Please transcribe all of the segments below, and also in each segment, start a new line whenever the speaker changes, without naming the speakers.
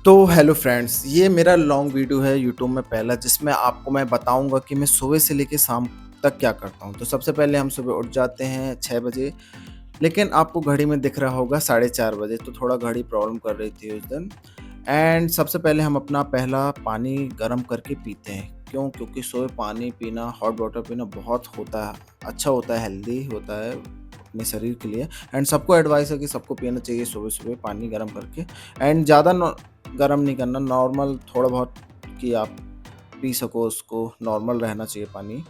तो hello friends, ये मेरा लॉन्ग वीडियो है यूट्यूब में पहला जिसमें आपको मैं बताऊँगा कि मैं सुबह से लेके शाम तक क्या करता हूँ। तो सबसे पहले हम सुबह उठ जाते हैं 6 बजे, लेकिन आपको घड़ी में दिख रहा होगा साढ़े 4 बजे, तो थोड़ा घड़ी प्रॉब्लम कर रही थी उस दिन। एंड सबसे पहले हम अपना पहला पानी गर्म करके पीते हैं। क्यों? क्योंकि सुबह पानी पीना, हॉट वाटर पीना बहुत अच्छा होता है, हेल्दी होता है अपने शरीर के लिए। एंड सबको एडवाइस है कि सबको पीना चाहिए सुबह-सुबह पानी गर्म करके। एंड ज़्यादा गरम नहीं करना, नॉर्मल थोड़ा बहुत कि आप पी सको उसको, नॉर्मल रहना चाहिए पानी।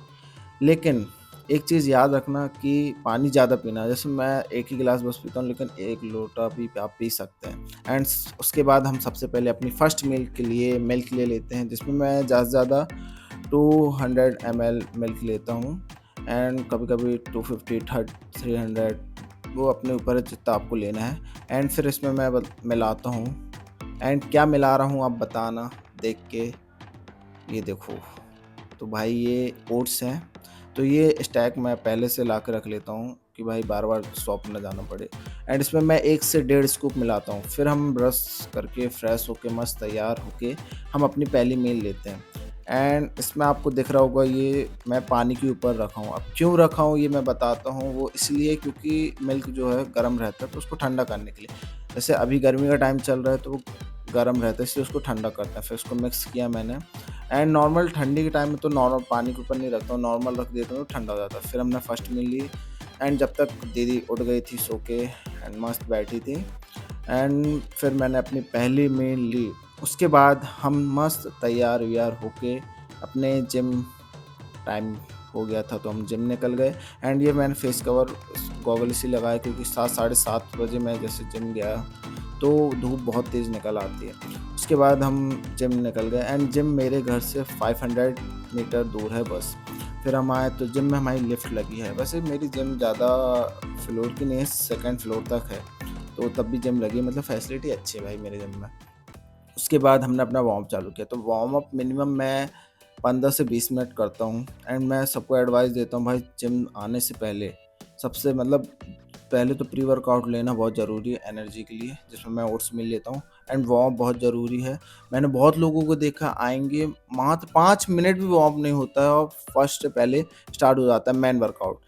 लेकिन एक चीज़ याद रखना कि पानी ज़्यादा पीना है, जैसे मैं 1 ही गिलास बस पीता हूँ, लेकिन 1 लोटा भी आप पी सकते हैं। एंड उसके बाद हम सबसे पहले अपनी फर्स्ट मील के लिए मिल्क ले लेते हैं, जिसमें मैं ज़्यादा से ज़्यादा 200 ml मिल्क लेता हूँ। एंड कभी-कभी 250, 300, वो अपने ऊपर है जितना आपको लेना है। एंड फिर इसमें मैं मिलाता हूँ। एंड क्या मिला रहा हूँ आप बताना देख के। ये देखो, तो भाई ये ओट्स हैं। तो ये स्टैक मैं पहले से ला के रख लेता हूँ कि भाई बार-बार शॉप ना जाना पड़े। एंड इसमें मैं 1 से डेढ़ स्कूप मिलाता हूँ। फिर हम ब्रश करके फ्रेश होके मस्त तैयार होके हम अपनी पहली मील लेते हैं। एंड इसमें आपको दिख रहा होगा ये मैं पानी के ऊपर रखा हूँ। अब क्यों रखा हूँ ये मैं बताता हूँ। वो इसलिए क्योंकि मिल्क जो है गर्म रहता है, तो उसको ठंडा करने के लिए। जैसे अभी गर्मी का टाइम चल रहा है तो वो गर्म रहता है, इसलिए उसको ठंडा करते हैं। फिर उसको मिक्स किया मैंने। एंड नॉर्मल ठंडी के टाइम में तो नॉर्मल पानी के ऊपर नहीं रखता हूँ, नॉर्मल रख देता हूँ तो ठंडा हो जाता है। फिर हमने फर्स्ट मील ली। एंड जब तक दीदी उठ गई थी सो के एंड मस्त बैठी थी। एंड फिर मैंने अपनी पहली मील ली। उसके बाद हम मस्त तैयार-वैयार होके अपने जिम टाइम हो गया था, तो हम जिम निकल गए। एंड ये मैंने फेस कवर गॉगल इसलिए लगाया क्योंकि 7 साढ़े 7 बजे मैं जैसे जिम गया तो धूप बहुत तेज़ निकल आती है। उसके बाद हम जिम निकल गए। एंड जिम मेरे घर से 500 मीटर दूर है बस। फिर हम आए तो जिम में हमारी लिफ्ट लगी है। वैसे मेरी जिम ज़्यादा फ्लोर की नहीं है, सेकंड फ्लोर तक है, तो तब भी जिम लगी है, मतलब फैसिलिटी अच्छी है भाई मेरे जिम में। उसके बाद हमने अपना वार्म चालू किया, तो वार्म अप मिनिमम मैं 15 से 20 मिनट करता हूँ। एंड मैं सबको एडवाइस देता हूँ भाई जिम आने से पहले सबसे मतलब पहले तो प्री वर्कआउट लेना बहुत ज़रूरी है एनर्जी के लिए, जिसमें मैं ओट्स मिल लेता हूँ। एंड वार्म बहुत ज़रूरी है। मैंने बहुत लोगों को देखा आएँगे, मात्र 5 मिनट भी वार्म नहीं होता है और फर्स्ट से पहले स्टार्ट हो जाता है मेन वर्कआउट।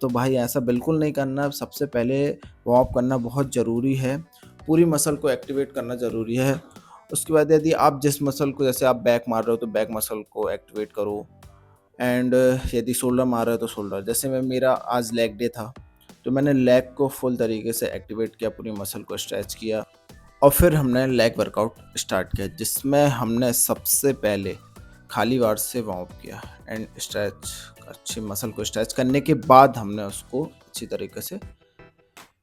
तो भाई ऐसा बिल्कुल नहीं करना, सबसे पहले वार्म अप करना बहुत ज़रूरी है। पूरी मसल को एक्टिवेट करना ज़रूरी है। उसके बाद यदि आप जिस मसल को, जैसे आप बैक मार रहे हो तो बैक मसल को एक्टिवेट करो। एंड यदि शोल्डर मार रहे हो तो शोल्डर, जैसे मेरा आज लेग डे था, तो मैंने लेग को फुल तरीके से एक्टिवेट किया, पूरी मसल को स्ट्रेच किया। और फिर हमने लेग वर्कआउट स्टार्ट किया, जिसमें हमने सबसे पहले खाली वार से वार्म अप किया। एंड स्ट्रेच, अच्छी मसल को स्ट्रेच करने के बाद हमने उसको अच्छी तरीके से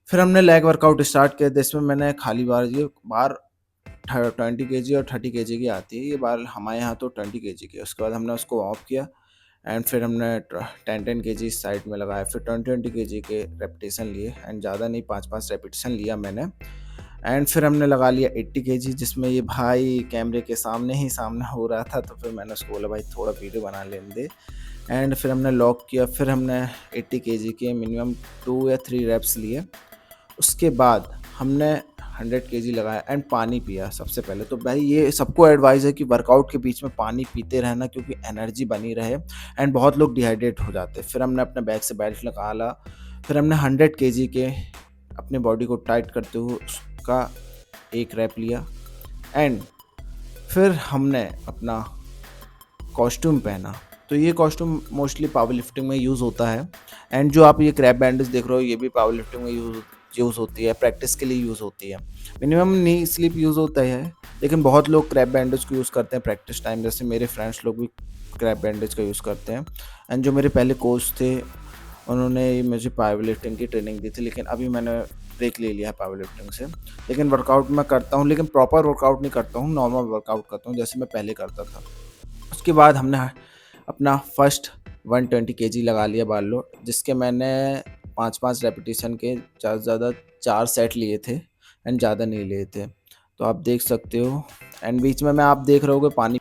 फिर हमने लेग वर्कआउट स्टार्ट किया, जिसमें मैंने खाली बार, ये बार 20 केजी और 30 केजी की आती है, ये बार हमारे यहाँ तो 20 केजी की है। उसके बाद हमने उसको वार्म अप किया। एंड फिर हमने 10-10 केजी साइड में लगाया, फिर 20-20 केजी के रेपिटेशन लिए। एंड ज़्यादा नहीं, 5-5 रेपिटेशन लिया मैंने। एंड फिर हमने लगा लिया 80 केजी, जिसमें ये भाई कैमरे के सामने ही सामने हो रहा था, तो फिर मैंने उसको बोला भाई थोड़ा वीडियो बना लेने दे। एंड फिर हमने लॉक किया। फिर हमने 80 केजी के मिनिमम 2 या 3 रेप्स लिए। उसके बाद हमने 100 केजी लगाया एंड पानी पिया सबसे पहले। तो भाई ये सबको एडवाइस है कि वर्कआउट के बीच में पानी पीते रहना, क्योंकि एनर्जी बनी रहे। एंड बहुत लोग डिहाइड्रेट हो जाते हैं। फिर हमने अपने बैग से बेल्ट निकाला। फिर हमने 100 केजी के अपने बॉडी को टाइट करते हुए उसका एक रैप लिया। एंड फिर हमने अपना कॉस्ट्यूम पहना। तो ये कॉस्ट्यूम मोस्टली पावर लिफ्टिंग में यूज़ होता है। एंड जो आप ये क्रैप बैंडेज देख रहे हो, ये भी पावर लिफ्टिंग में यूज़ होती है, प्रैक्टिस के लिए यूज़ होती है। मिनिमम नी स्लिप यूज़ होता है, लेकिन बहुत लोग क्रैप बैंडेज को यूज़ करते हैं प्रैक्टिस टाइम, जैसे मेरे फ्रेंड्स लोग भी क्रैप बैंडेज का यूज़ करते हैं। एंड जो मेरे पहले कोच थे, उन्होंने मुझे पावर लिफ्टिंग की ट्रेनिंग दी थी, लेकिन अभी मैंने ब्रेक ले लिया है पावर लिफ्टिंग से। लेकिन वर्कआउट मैं करता हूँ, लेकिन प्रॉपर वर्कआउट नहीं करता हूँ, नॉर्मल वर्कआउट करता हूँ जैसे मैं पहले करता था। उसके बाद हमने अपना फर्स्ट 120 केजी लगा लिया बार लोड, जिसके मैंने 5-5 रेपिटेशन के ज़्यादा से ज़्यादा 4 सेट लिए थे। एंड ज़्यादा नहीं लिए थे, तो आप देख सकते हो। एंड बीच में मैं आप देख रहे होगे पानी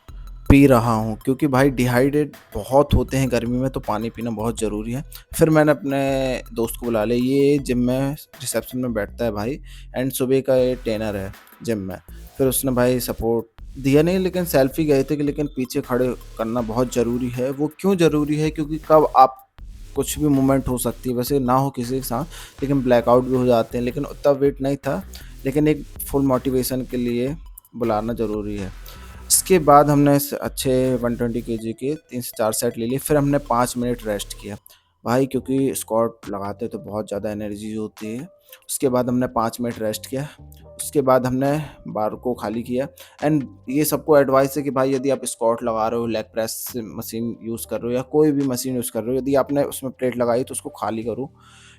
पी रहा हूँ, क्योंकि भाई डिहाइड्रेट बहुत होते हैं गर्मी में, तो पानी पीना बहुत ज़रूरी है। फिर मैंने अपने दोस्त को बुला लिया, ये जिम में रिसेप्शन में बैठता है भाई, एंड सुबह का ये ट्रेनर है जिम में। फिर उसने भाई सपोर्ट दिया नहीं, लेकिन सेल्फी गए थे कि लेकिन पीछे खड़े करना बहुत ज़रूरी है। वो क्यों ज़रूरी है? क्योंकि कब आप कुछ भी मूवमेंट हो सकती है, वैसे ना हो किसी के साथ, लेकिन ब्लैकआउट भी हो जाते हैं। लेकिन उतना वेट नहीं था, लेकिन एक फुल मोटिवेशन के लिए बुलाना ज़रूरी है। इसके बाद हमने अच्छे 120 केजी के 3 से 4 सेट ले लिए। फिर हमने 5 मिनट रेस्ट किया भाई, क्योंकि स्क्वाट लगाते तो बहुत ज़्यादा एनर्जी होती है। उसके बाद हमने 5 मिनट रेस्ट किया। उसके बाद हमने बार को खाली किया। एंड ये सबको एडवाइस है कि भाई यदि आप स्क्वाट लगा रहे हो, लेग प्रेस मशीन यूज़ कर रहे हो या कोई भी मशीन यूज़ कर रहे हो, यदि आपने उसमें प्लेट लगाई तो उसको खाली करो।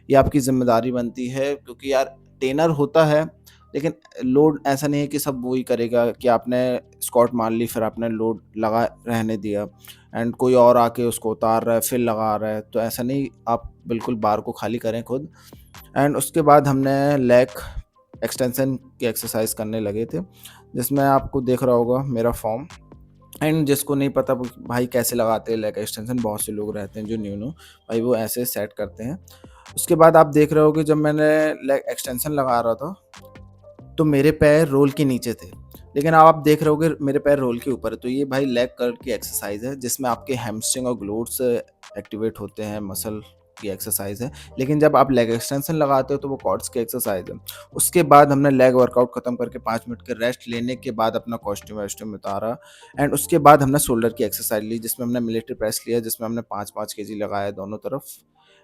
ये आपकी ज़िम्मेदारी बनती है, क्योंकि यार ट्रेनर होता है, लेकिन लोड ऐसा नहीं है कि सब वो ही करेगा कि आपने स्क्वाट मार ली, फिर आपने लोड लगा रहने दिया एंड कोई और आके उसको उतार रहा है, फिर लगा रहा है। तो ऐसा नहीं, आप बिल्कुल बार को खाली करें खुद। एंड उसके बाद हमने लेग एक्सटेंशन की एक्सरसाइज करने लगे थे, जिसमें आपको देख रहा होगा मेरा फॉर्म। एंड जिसको नहीं पता भाई कैसे लगाते हैं लेग एक्सटेंशन, बहुत से लोग रहते हैं जो न्यू भाई वो ऐसे सेट करते हैं। उसके बाद आप देख रहे हो कि जब मैंने लेग एक्सटेंशन लगा रहा था, तो मेरे पैर रोल के नीचे थे, लेकिन अब आप देख रहे होगे मेरे पैर रोल के ऊपर है। तो ये भाई लेग कर्ल की एक्सरसाइज है, जिसमें आपके हैमस्ट्रिंग और ग्लूट्स एक्टिवेट होते हैं, मसल की एक्सरसाइज है। लेकिन जब आप लेग एक्सटेंशन लगाते हो तो वो क्वाड्स की एक्सरसाइज है। उसके बाद हमने लेग वर्कआउट खत्म करके 5 मिनट के रेस्ट लेने के बाद अपना कॉस्ट्यूम वॉस्ट्यूम उतारा। एंड उसके बाद हमने शोल्डर की एक्सरसाइज ली, जिसमें हमने मिलिट्री प्रेस लिया, जिसमें हमने 5-5 केजी लगाया दोनों तरफ।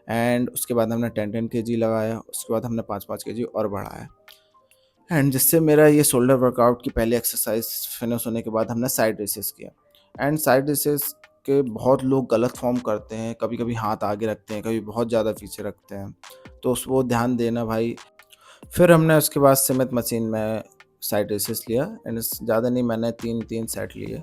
एंड उसके बाद हमने 10-10 केजी लगाया। उसके बाद हमने 5-5 केजी और बढ़ाया। एंड जिससे मेरा ये शोल्डर वर्कआउट की पहली एक्सरसाइज फिनिश होने के बाद हमने साइड रेसेस किया। एंड साइड रेसेस के बहुत लोग गलत फॉर्म करते हैं, कभी कभी हाथ आगे रखते हैं, कभी बहुत ज़्यादा पीछे रखते हैं, तो उस वो ध्यान देना भाई। फिर हमने उसके बाद सिमित मशीन में साइड रेसेस लिया, एंड ज़्यादा नहीं, मैंने 3-3 सेट लिए।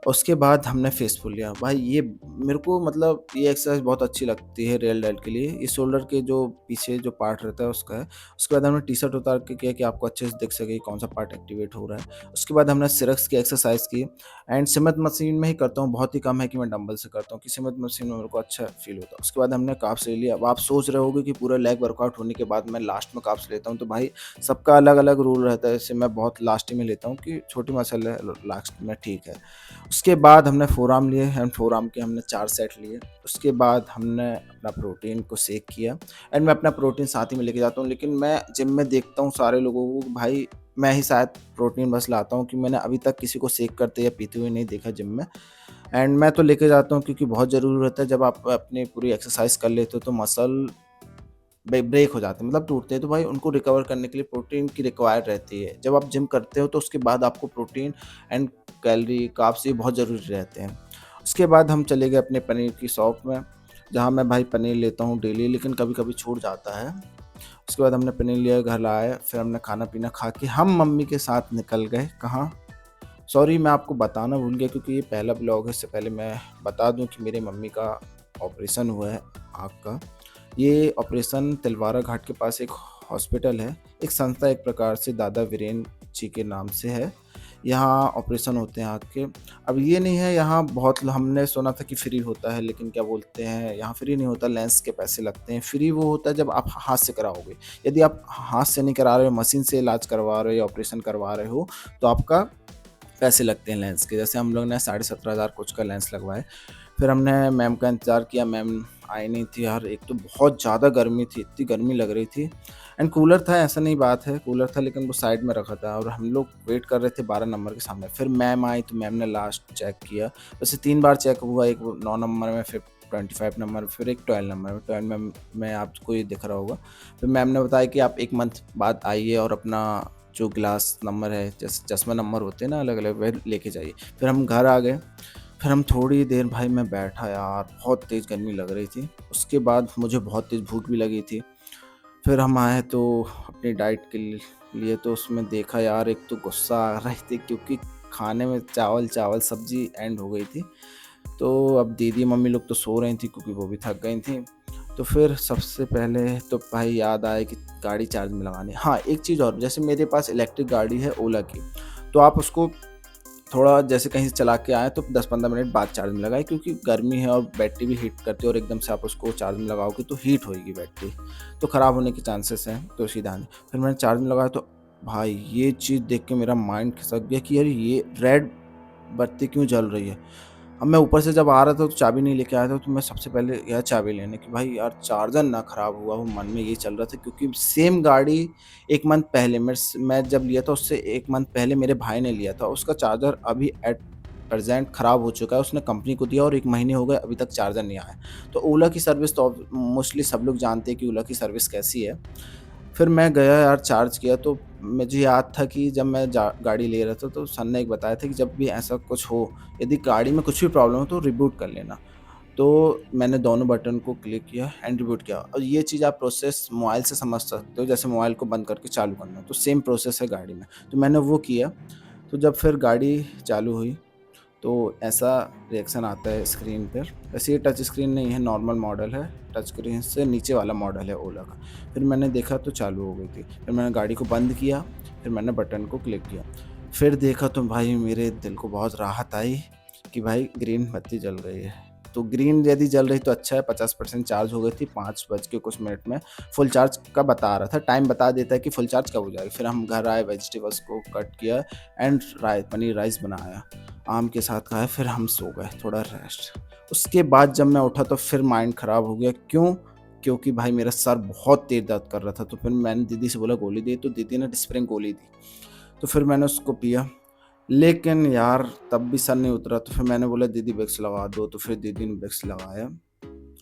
उसके बाद हमने फेस पुल लिया। भाई ये मेरे को मतलब ये एक्सरसाइज बहुत अच्छी लगती है रियल डेड के लिए। ये शोल्डर के जो पीछे जो पार्ट रहता है उसका है। उसके बाद हमने टी-शर्ट उतार के किया कि आपको अच्छे से दिख सके कौन सा पार्ट एक्टिवेट हो रहा है। उसके बाद हमने सिरक्स की एक्सरसाइज की। एंड सिमत मशीन में ही करता हूँ, बहुत ही कम है कि मैं डंबल से करता हूँ, कि सिमत मशीन में मेरे को अच्छा फील होता है। उसके बाद हमने काप्स ले लिया। अब आप सोच रहे होगे कि पूरा लेग वर्कआउट होने के बाद मैं लास्ट में काप्स लेता हूँ, तो भाई सबका अलग अलग रूल रहता है। जैसे मैं बहुत लास्ट में लेता हूँ कि छोटी मसल है, लास्ट में ठीक है। उसके बाद हमने फोरआर्म लिए, एंड फोरआर्म के हमने 4 सेट लिए। उसके बाद हमने अपना प्रोटीन को शेक किया। एंड मैं अपना प्रोटीन साथ ही में लेके जाता हूँ, लेकिन मैं जिम में देखता हूँ सारे लोगों को, भाई मैं ही शायद प्रोटीन बस लाता हूँ, कि मैंने अभी तक किसी को शेक करते या पीते हुए नहीं देखा जिम में। एंड मैं तो लेके जाता हूँ, क्योंकि बहुत ज़रूरी रहता है। जब आप अपनी पूरी एक्सरसाइज कर लेते हो तो मसल ब्रेक हो जाते हैं, मतलब टूटते हैं, तो भाई उनको रिकवर करने के लिए प्रोटीन की रिक्वायर्ड रहती है। जब आप जिम करते हो तो उसके बाद आपको प्रोटीन एंड कैलोरी कार्ब्स ये बहुत ज़रूरी रहते हैं। उसके बाद हम चले गए अपने पनीर की शॉप में, जहाँ मैं भाई पनीर लेता हूँ डेली, लेकिन कभी कभी छूट जाता है। उसके बाद हमने पनीर लिया, घर लाया, फिर हमने खाना पीना खा के हम मम्मी के साथ निकल गए। कहाँ? सॉरी, मैं आपको बताना भूल गया, क्योंकि ये पहला ब्लॉग है। इससे पहले मैं बता दूं कि मेरे मम्मी का ऑपरेशन हुआ है आँख का। ये ऑपरेशन तिलवारा घाट के पास एक हॉस्पिटल है, एक संस्था एक प्रकार से, दादा वीरेन जी के नाम से है। यहाँ ऑपरेशन होते हैं आँख के। अब ये नहीं है यहाँ बहुत हमने सुना था कि फ्री होता है, लेकिन क्या बोलते हैं, यहाँ फ्री नहीं होता, लेंस के पैसे लगते हैं। फ्री वो होता है जब आप हाथ से कराओगे। यदि आप हाथ से नहीं करा रहे हो, मशीन से इलाज करवा रहे हो या ऑपरेशन करवा रहे हो, तो आपका पैसे लगते हैं लेंस के। जैसे हम लोग ने 17,500 कुछ का लेंस लगवाए। फिर हमने मैम का इंतज़ार किया, मैम आई नहीं थी यार। एक तो बहुत ज़्यादा गर्मी थी, इतनी गर्मी लग रही थी। एंड कूलर था, ऐसा नहीं बात है, कूलर था, लेकिन वो साइड में रखा था और हम लोग वेट कर रहे थे 12 नंबर के सामने। फिर मैम आई तो मैम ने लास्ट चेक किया। वैसे 3 बार चेक हुआ, एक 9 नंबर में, फिर 25 नंबर, फिर एक 12 नंबर में। 12 में आपको ये दिख रहा होगा। फिर मैम ने बताया कि आप 1 मंथ बाद आइए और अपना जो ग्लास नंबर है, जैसे चश्मा नंबर होते हैं ना अलग अलग, वह लेके जाइए। फिर हम घर आ गए। फिर हम थोड़ी देर भाई मैं बैठा यार, बहुत तेज़ गर्मी लग रही थी। उसके बाद मुझे बहुत तेज़ भूख भी लगी थी। फिर हम आए तो अपनी डाइट के लिए, तो उसमें देखा यार, एक तो गुस्सा आ रही थी, क्योंकि खाने में चावल चावल सब्जी एंड हो गई थी। तो अब दीदी मम्मी लोग तो सो रही थी, क्योंकि वो भी थक गई थी। तो फिर सबसे पहले तो भाई याद आया कि गाड़ी चार्ज में लगानी। हाँ, एक चीज़ और, जैसे मेरे पास इलेक्ट्रिक गाड़ी है ओला की, तो आप उसको थोड़ा जैसे कहीं से चला के आए तो 10-15 मिनट बाद चार्ज में लगाएँ, क्योंकि गर्मी है और बैटरी भी हीट करती है और एकदम से आप उसको चार्ज में लगाओगे तो हीट होएगी बैटरी, तो ख़राब होने के चांसेस हैं, तो सीधा नहीं। फिर मैंने चार्ज में लगाया तो भाई ये चीज़ देख के मेरा माइंड खिसक गया कि यार ये रेड बत्ती क्यों जल रही है? अब मैं ऊपर से जब आ रहा था तो चाबी नहीं लेके आया था, तो मैं सबसे पहले गया चाबी लेने कि भाई यार चार्जर ना ख़राब हुआ हो, मन में ये चल रहा था, क्योंकि सेम गाड़ी 1 मंथ पहले मैं जब लिया था उससे 1 मंथ पहले मेरे भाई ने लिया था। उसका चार्जर अभी एट प्रेज़ेंट ख़राब हो चुका है, उसने कंपनी को दिया और 1 महीने हो गए अभी तक चार्जर नहीं आया। तो ओला की सर्विस तो मोस्टली सब लोग जानते हैं कि ओला की सर्विस कैसी है। फिर मैं गया यार, चार्ज किया तो मुझे याद था कि जब मैं गाड़ी ले रहा था तो सर ने एक बताया था कि जब भी ऐसा कुछ हो, यदि गाड़ी में कुछ भी प्रॉब्लम हो तो रिबूट कर लेना। तो मैंने दोनों बटन को क्लिक किया एंड रिबूट किया, और ये चीज़ आप प्रोसेस मोबाइल से समझ सकते हो, जैसे मोबाइल को बंद करके चालू करना, तो सेम प्रोसेस है गाड़ी में। तो मैंने वो किया, तो जब फिर गाड़ी चालू हुई तो ऐसा रिएक्शन आता है स्क्रीन पर। वैसे ये टच स्क्रीन नहीं है, नॉर्मल मॉडल है, टच स्क्रीन से नीचे वाला मॉडल है ओला का। फिर मैंने देखा तो चालू हो गई थी। फिर मैंने गाड़ी को बंद किया, फिर मैंने बटन को क्लिक किया। फिर देखा तो भाई मेरे दिल को बहुत राहत आई कि भाई ग्रीन बत्ती जल रही है। तो ग्रीन यदि जल रही तो अच्छा है, 50% चार्ज हो गई थी, 5 बज के कुछ मिनट में फुल चार्ज का बता रहा था, टाइम बता देता है कि फुल चार्ज कब हो जाएगी। फिर हम घर आए, वेजिटेबल्स को कट किया एंड पनीर राइस बनाया, आम के साथ खाया, फिर हम सो गए, थोड़ा रेस्ट। उसके बाद जब मैं उठा तो फिर माइंड ख़राब हो गया, क्यों? क्योंकि भाई मेरा सर बहुत तेज़ दर्द कर रहा था, तो फिर मैंने दीदी से बोला गोली दे, तो दीदी ने डिस्प्रिन गोली दी। तो फिर मैंने उसको पिया, लेकिन यार तब भी सर नहीं उतरा, तो फिर मैंने बोला दीदी विक्स लगा दो, तो फिर दीदी ने विक्स लगाया।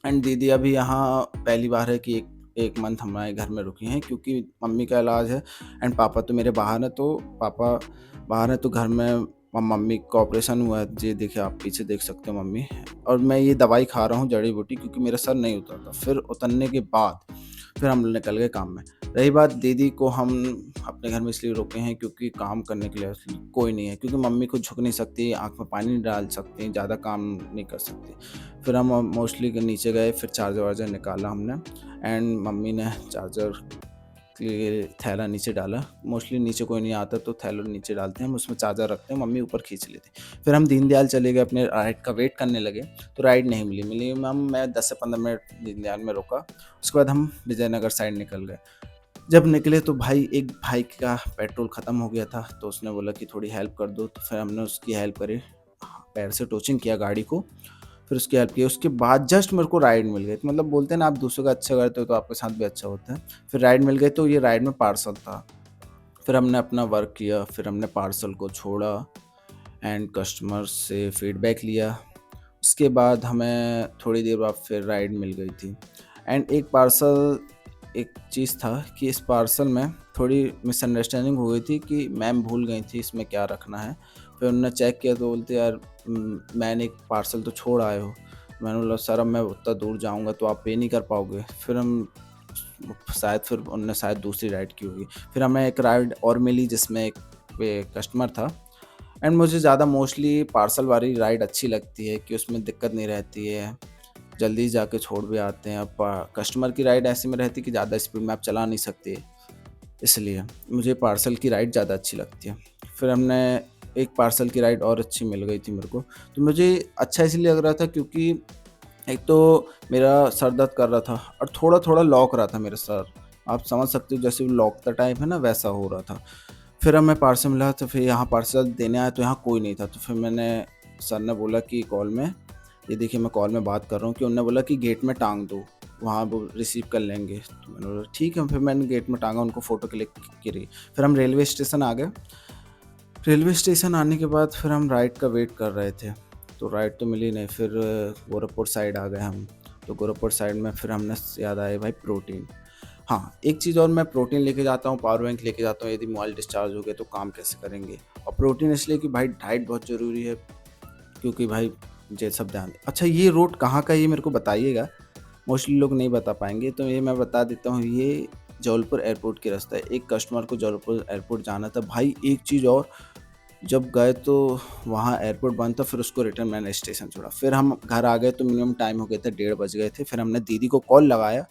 एंड दीदी अभी यहाँ पहली बार है कि 1 मंथ हमारे घर में रुकी हैं, क्योंकि मम्मी का इलाज है एंड पापा तो मेरे बाहर हैं, तो पापा बाहर हैं तो घर में मम्मी का ऑपरेशन हुआ है। जी देखिए, आप पीछे देख सकते हो मम्मी, और मैं ये दवाई खा रहा हूँ जड़ी-बूटी, क्योंकि मेरा सर नहीं उतरता। फिर उतरने के बाद फिर हम निकल गए काम में। रही बात दीदी को, हम अपने घर में इसलिए रोके हैं क्योंकि काम करने के लिए कोई नहीं है, क्योंकि मम्मी खुद झुक नहीं सकती, आँख में पानी नहीं डाल सकती, ज़्यादा काम नहीं कर सकती। फिर हम मोस्टली नीचे गए, फिर चार्जर वार्जर निकाला हमने एंड मम्मी ने चार्जर के थैला नीचे डाला। मोस्टली नीचे कोई नहीं आता तो थैला नीचे डालते हैं, हम उसमें चार्जर रखते हैं, मम्मी ऊपर खींच लेती। फिर हम दीनदयाल चले गए, अपने राइड का वेट करने लगे, तो राइड नहीं मिली। मिनिमम मैं 10 से 15 मिनट दीनदयाल में रुका, उसके बाद हम विजयनगर साइड निकल गए। जब निकले तो भाई एक भाई का पेट्रोल ख़त्म हो गया था, तो उसने बोला कि थोड़ी हेल्प कर दो, तो फिर हमने उसकी हेल्प करी, पैर से टोचिंग किया गाड़ी को, फिर उसकी हेल्प की। उसके बाद जस्ट मेरे को राइड मिल गई, तो मतलब बोलते हैं ना, आप दूसरों का अच्छा करते हो तो आपके साथ भी अच्छा होता है। फिर राइड मिल गई, तो ये राइड में पार्सल था। फिर हमने अपना वर्क किया, फिर हमने पार्सल को छोड़ा एंड कस्टमर से फीडबैक लिया। उसके बाद हमें थोड़ी देर बाद फिर राइड मिल गई थी एंड एक चीज़ था कि इस पार्सल में थोड़ी मिसअंडरस्टैंडिंग हो गई थी कि मैम भूल गई थी इसमें क्या रखना है। फिर उन्होंने चेक किया तो बोलते यार मैंने एक पार्सल तो छोड़ आए हो। मैंने बोला सर अब मैं उतना दूर जाऊँगा तो आप पे नहीं कर पाओगे। फिर उन्होंने शायद दूसरी राइड की होगी। फिर हमें एक राइड और मिली जिसमें एक कस्टमर था एंड मुझे ज़्यादा मोस्टली पार्सल वाली राइड अच्छी लगती है कि उसमें दिक्कत नहीं रहती है, जल्दी जाके छोड़ भी आते हैं। अब कस्टमर की राइड ऐसे में रहती है कि ज़्यादा स्पीड में आप चला नहीं सकते, इसलिए मुझे पार्सल की राइड ज़्यादा अच्छी लगती है। फिर हमने एक पार्सल की राइड और अच्छी मिल गई थी मेरे को, तो मुझे अच्छा इसलिए लग रहा था क्योंकि एक तो मेरा सर दर्द कर रहा था और थोड़ा-थोड़ा लौक रहा था मेरा सर। आप समझ सकते हो जैसे लौकता टाइप है ना, वैसा हो रहा था। फिर हमें पार्सल मिला, तो फिर यहाँ पार्सल देने आया तो यहाँ कोई नहीं था, तो फिर सर ने बोला कि कॉल में, ये देखिए मैं कॉल में बात कर रहा हूँ, कि उन्होंने बोला कि गेट में टांग दो, वहाँ वो रिसीव कर लेंगे। तो मैंने बोला ठीक है, फिर मैंने गेट में टांगा, उनको फ़ोटो क्लिक करी। फिर हम रेलवे स्टेशन आ गए। रेलवे स्टेशन आने के बाद फिर हम राइड का वेट कर रहे थे, तो राइड तो मिली नहीं। फिर गोरखपुर साइड आ गए हम, तो गोरखपुर साइड में फिर हमने याद आया भाई प्रोटीन। हाँ, एक चीज़ और, मैं प्रोटीन लेके जाता हूँ, पावर बैंक लेके जाता हूँ, यदि मोबाइल डिस्चार्ज हो गया तो काम कैसे करेंगे। और प्रोटीन इसलिए कि भाई डाइट बहुत ज़रूरी है, क्योंकि भाई ये सब ध्यान अच्छा, ये रोड कहाँ का है ये मेरे को बताइएगा, मोस्टली लोग नहीं बता पाएँगे, तो ये मैं बता देता हूँ। ये जबलपुर एयरपोर्ट के रास्ता है। एक कस्टमर को जबलपुर एयरपोर्ट जाना था। भाई एक चीज़ और, जब गए तो वहाँ एयरपोर्ट बंद था, फिर उसको रिटर्न मैंने स्टेशन छोड़ा। फिर हम घर आ गए तो मिनिमम टाइम हो गया था, 1:30 बज गए थे। फिर हमने दीदी को कॉल लगाया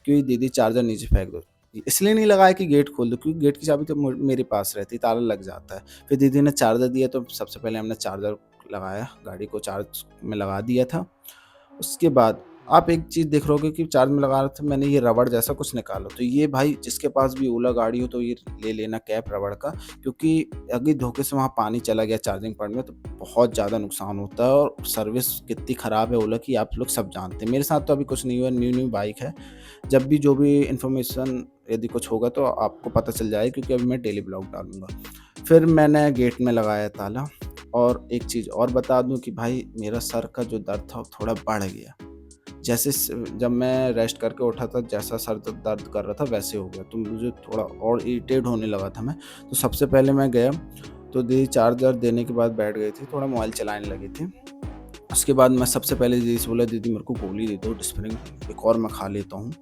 कि दीदी चार्जर नीचे फेंक दो। इसलिए नहीं लगाया कि गेट खोल दो, क्योंकि गेट की चाबी तो मेरे पास रहती, ताला लग जाता है। फिर दीदी ने चार्जर दिया, तो सबसे पहले हमने चार्जर लगाया, गाड़ी को चार्ज में लगा दिया था। उसके बाद आप एक चीज़ देख रहे होगे कि चार्ज में लगा रहा था मैंने, ये रबड़ जैसा कुछ निकाला, तो ये भाई जिसके पास भी ओला गाड़ी हो तो ये ले लेना कैप रबड़ का, क्योंकि अगर धोखे से वहाँ पानी चला गया चार्जिंग पॉइंट में तो बहुत ज़्यादा नुकसान होता है, और सर्विस कितनी ख़राब है ओला की आप लोग सब जानते हैं। मेरे साथ तो अभी कुछ नहीं हुआ, न्यू न्यू बाइक है। जब भी जो भी इन्फॉर्मेशन यदि कुछ होगा तो आपको पता चल जाएगा, क्योंकि अभी मैं डेली ब्लॉग डालूँगा। फिर मैंने गेट में लगाया ताला, और एक चीज़ और बता दूँ कि भाई मेरा सर का जो दर्द था वो थोड़ा बढ़ गया। जैसे जब मैं रेस्ट करके उठा था, जैसा सर दर्द कर रहा था वैसे हो गया, तो मुझे थोड़ा और इरिटेट होने लगा था मैं। तो सबसे पहले मैं गया, तो दीदी चार्जर देने के बाद बैठ गई थी, थोड़ा मोबाइल चलाने लगी थी। उसके बाद मैं सबसे पहले दीदी से बोला, दीदी मेरे को गोली दे दो डिस्प्रिन, एक और मैं खा लेता हूँ।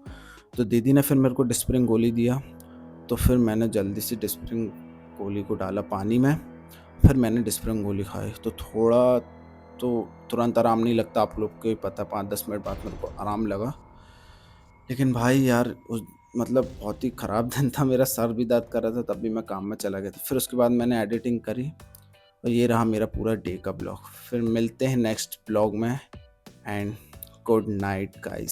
तो दीदी ने फिर मेरे को डिस्प्रिन गोली दिया। तो फिर मैंने जल्दी से डिस्प्रिन गोली को डाला पानी में, फिर मैंने डिस्प्रिन गोली खाई। तो थोड़ा तो तुरंत आराम नहीं लगता, आप लोग को ही पता, 5-10 मिनट बाद मेरे को आराम लगा। लेकिन भाई यार उस मतलब बहुत ही ख़राब दिन था, मेरा सर भी दर्द कर रहा था, तब भी मैं काम में चला गया था। फिर उसके बाद मैंने एडिटिंग करी, और ये रहा मेरा पूरा डे का ब्लॉग। फिर मिलते हैं नेक्स्ट ब्लॉग में, एंड गुड नाइट गाइस।